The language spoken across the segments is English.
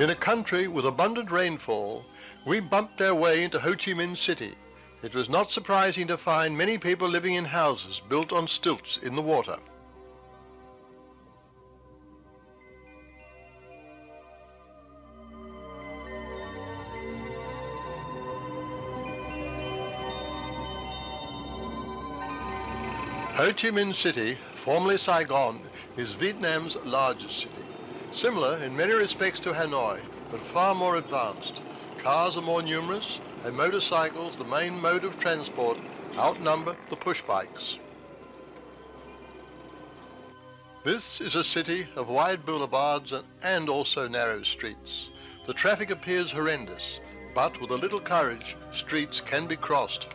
In a country with abundant rainfall, we bumped our way into Ho Chi Minh City. It was not surprising to find many people living in houses built on stilts in the water. Ho Chi Minh City, formerly Saigon, is Vietnam's largest city. Similar in many respects to Hanoi, but far more advanced. Cars are more numerous, and motorcycles, the main mode of transport, outnumber the push bikes. This is a city of wide boulevards and also narrow streets. The traffic appears horrendous, but with a little courage, streets can be crossed.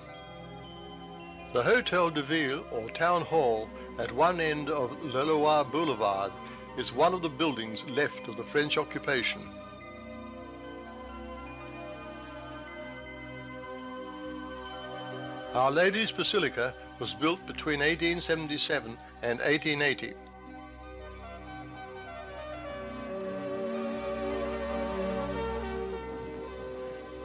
The Hotel-De-Ville, or Town Hall, at one end of Le Loire Boulevard, is one of the buildings left of the French occupation. Our Lady's Basilica was built between 1877 and 1880.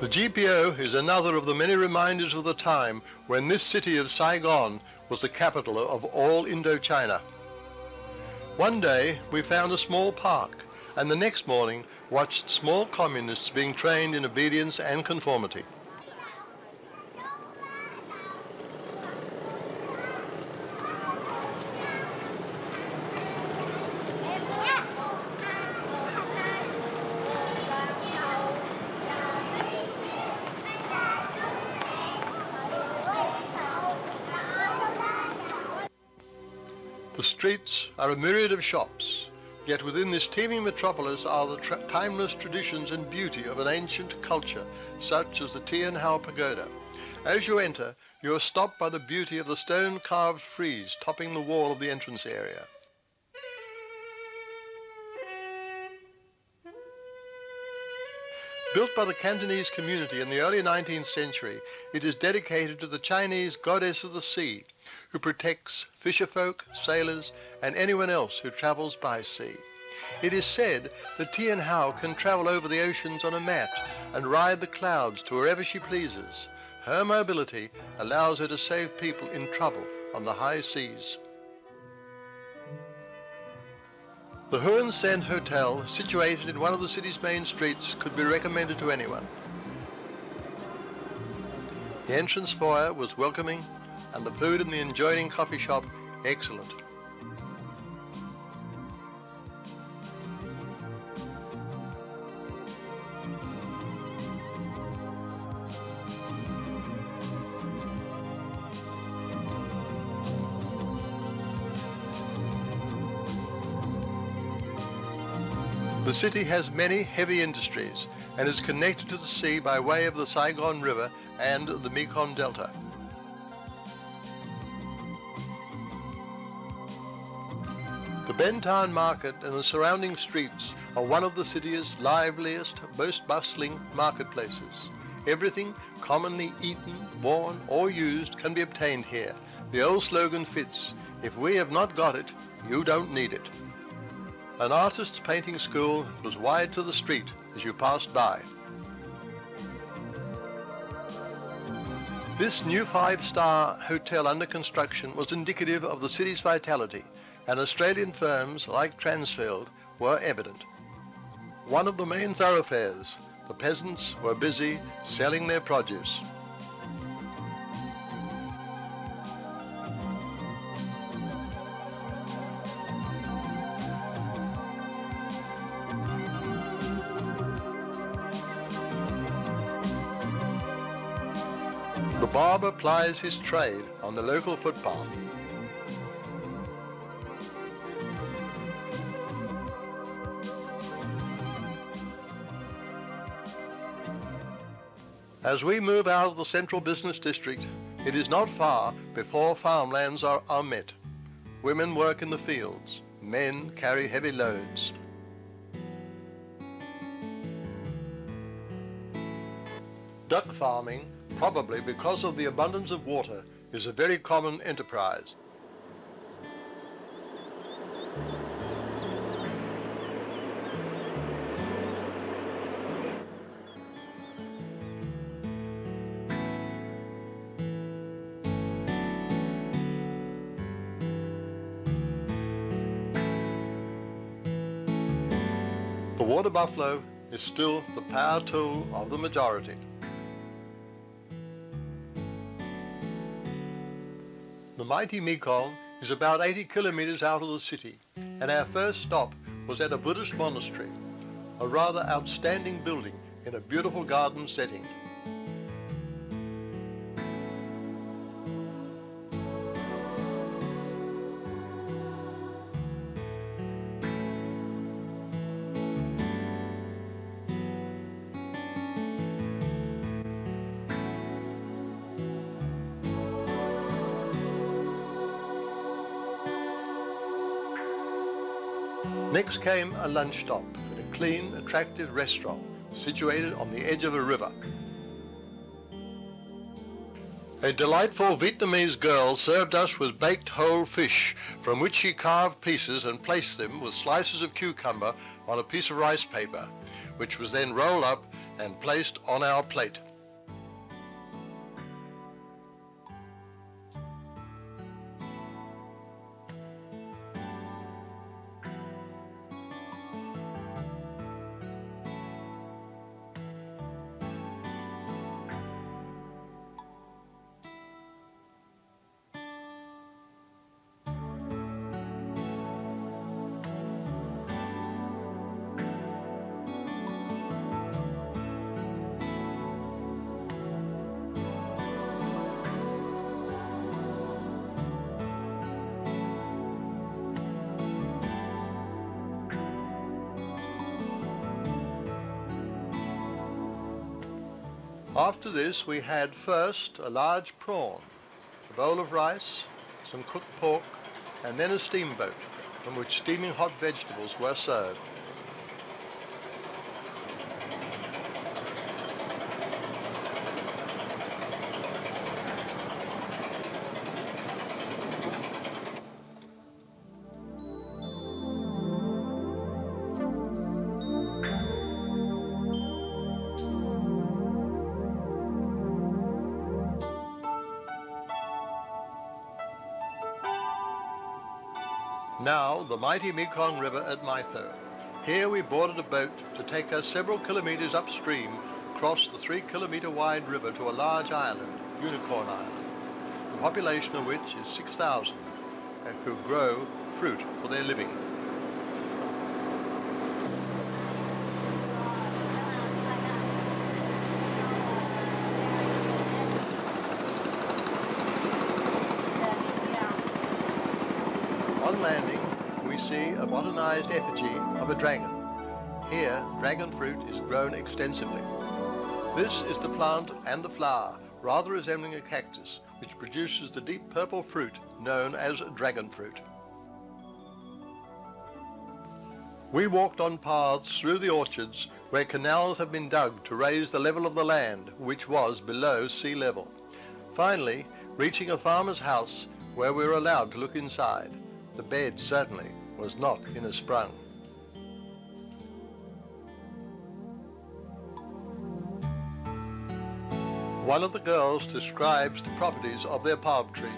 The GPO is another of the many reminders of the time when this city of Saigon was the capital of all Indochina. One day we found a small park, and the next morning watched small communists being trained in obedience and conformity. The streets are a myriad of shops, yet within this teeming metropolis are the timeless traditions and beauty of an ancient culture, such as the Thien Hau Pagoda. As you enter, you are stopped by the beauty of the stone-carved frieze topping the wall of the entrance area. Built by the Cantonese community in the early 19th century, it is dedicated to the Chinese goddess of the sea, who protects fisherfolk, sailors, and anyone else who travels by sea. It is said that Thien Hau can travel over the oceans on a mat and ride the clouds to wherever she pleases. Her mobility allows her to save people in trouble on the high seas. The Hun Sen Hotel, situated in one of the city's main streets, could be recommended to anyone. The entrance foyer was welcoming, and the food in the adjoining coffee shop excellent. The city has many heavy industries and is connected to the sea by way of the Saigon River and the Mekong Delta. The Benton Market and the surrounding streets are one of the city's liveliest, most bustling marketplaces. Everything commonly eaten, worn, or used can be obtained here. The old slogan fits: if we have not got it, you don't need it. An artist's painting school was wide to the street as you passed by. This new 5-star hotel under construction was indicative of the city's vitality, and Australian firms like Transfield were evident. One of the main thoroughfares, the peasants were busy selling their produce. The barber plies his trade on the local footpath. As we move out of the central business district, it is not far before farmlands are met. Women work in the fields. Men carry heavy loads. Duck farming, probably because of the abundance of water, is a very common enterprise. The water buffalo is still the power tool of the majority. The mighty Mekong is about 80 kilometers out of the city, and our first stop was at a Buddhist monastery, a rather outstanding building in a beautiful garden setting. Next came a lunch stop at a clean, attractive restaurant situated on the edge of a river. A delightful Vietnamese girl served us with baked whole fish, from which she carved pieces and placed them with slices of cucumber on a piece of rice paper, which was then rolled up and placed on our plate. After this we had first a large prawn, a bowl of rice, some cooked pork, and then a steamboat from which steaming hot vegetables were served. Now the mighty Mekong River at My Tho. Here we boarded a boat to take us several kilometers upstream across the 3-kilometer wide river to a large island, Unicorn Island, the population of which is 6,000, who grow fruit for their living. On landing, we see a modernized effigy of a dragon. Here, dragon fruit is grown extensively. This is the plant and the flower, rather resembling a cactus, which produces the deep purple fruit known as dragon fruit. We walked on paths through the orchards where canals have been dug to raise the level of the land, which was below sea level. Finally, reaching a farmer's house where we were allowed to look inside. The bed certainly was not in a sprung. One of the girls describes the properties of their palm tree.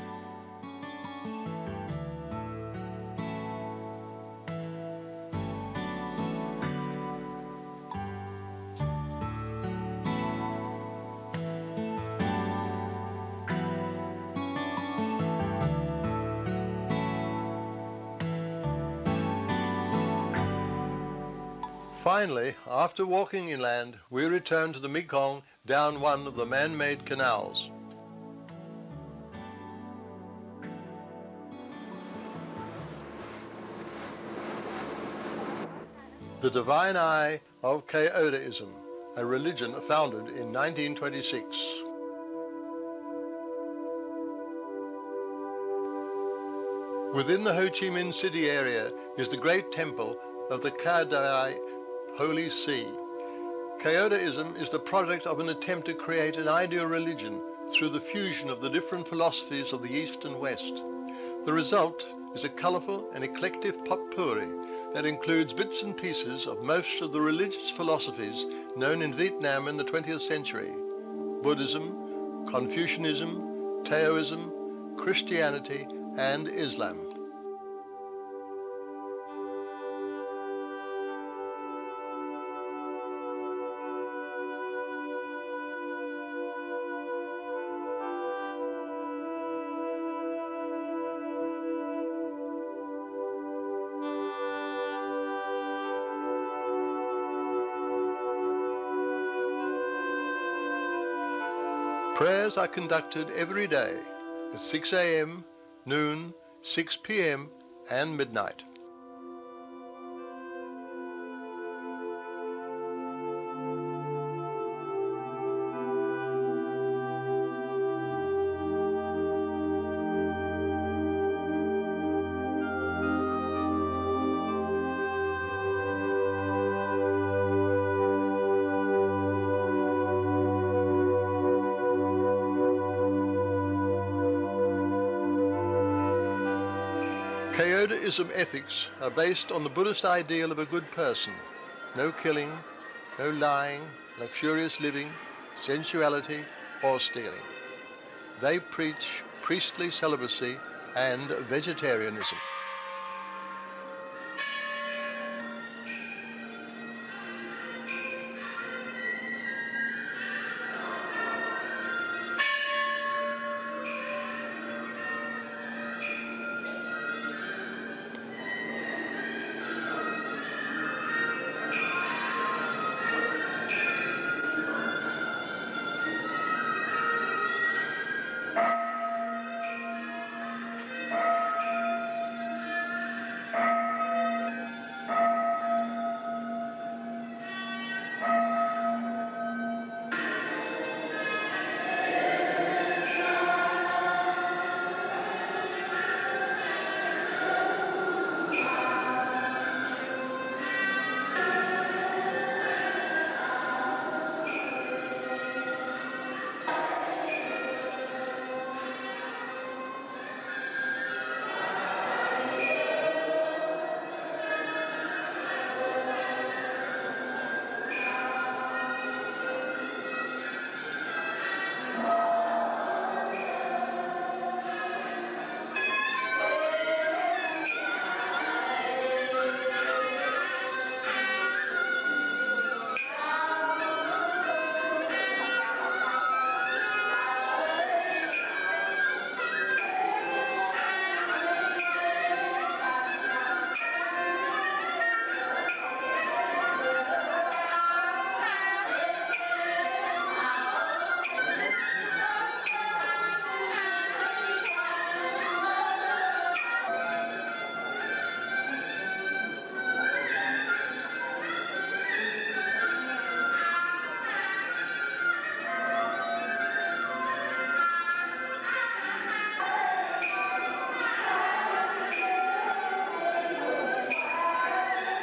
Finally, after walking inland, we returned to the Mekong down one of the man-made canals. The Divine Eye of Pagodaism, a religion founded in 1926. Within the Ho Chi Minh city area is the great temple of the Kardai Holy See. Pagodaism is the product of an attempt to create an ideal religion through the fusion of the different philosophies of the East and West. The result is a colourful and eclectic potpourri that includes bits and pieces of most of the religious philosophies known in Vietnam in the 20th century: Buddhism, Confucianism, Taoism, Christianity, and Islam. Prayers are conducted every day at 6 a.m., noon, 6 p.m. and midnight. Pagodaism ethics are based on the Buddhist ideal of a good person: no killing, no lying, luxurious living, sensuality, or stealing. They preach priestly celibacy and vegetarianism.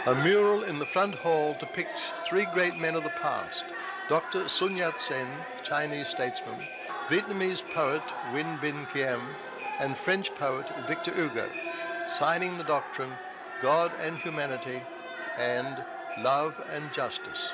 A mural in the front hall depicts three great men of the past: Dr. Sun Yat-sen, Chinese statesman, Vietnamese poet Nguyen Binh Khiem, and French poet Victor Hugo, signing the doctrine, God and humanity, and love and justice.